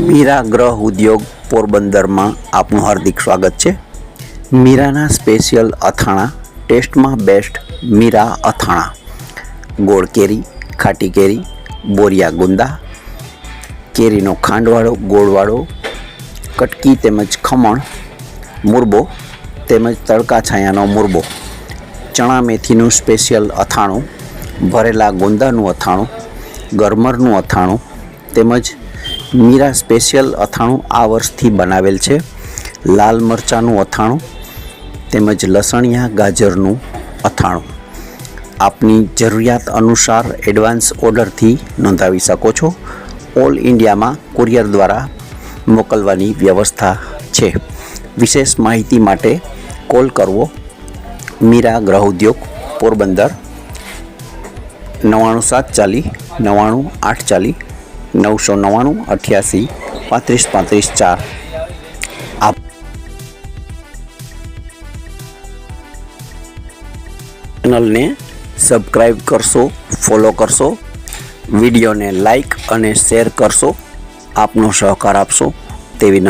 મીરા ગ્રહ ઉદ્યોગ પોરબંદરમાં આપનું હાર્દિક સ્વાગત છે। મીરાના સ્પેશિયલ અથાણા, ટેસ્ટમાં બેસ્ટ મીરા અથાણા। ગોળ કેરી, ખાટી કેરી, બોરિયા ગુંદા, કેરીનો ખાંડવાળો ગોળવાળો, કટકી તેમજ ખમણ, મુરબો તેમજ તડકા છાયાનો મુરબો, ચણા મેથીનું સ્પેશિયલ અથાણું, ભરેલા ગુંદાનું અથાણું, ગરમરનું અથાણું તેમજ મીરા સ્પેશિયલ અથાણું આ વર્ષથી બનાવેલ છે। લાલ મરચાંનું અથાણું તેમજ લસણિયા ગાજરનું અથાણું આપની જરૂરિયાત અનુસાર એડવાન્સ ઓર્ડરથી નોંધાવી શકો છો। ઓલ ઇન્ડિયામાં કુરિયર દ્વારા મોકલવાની વ્યવસ્થા છે। વિશેષ માહિતી માટે કોલ કરવો મીરા ગ્રહ ઉદ્યોગ પોરબંદર 99740 99840 999 88 35 35 4। આપ ચેનલને સબસ્ક્રાઈબ કરશો, ફોલો કરશો, વિડીયોને લાઈક અને શેર કરશો, આપનો સહકાર આપશો તેવી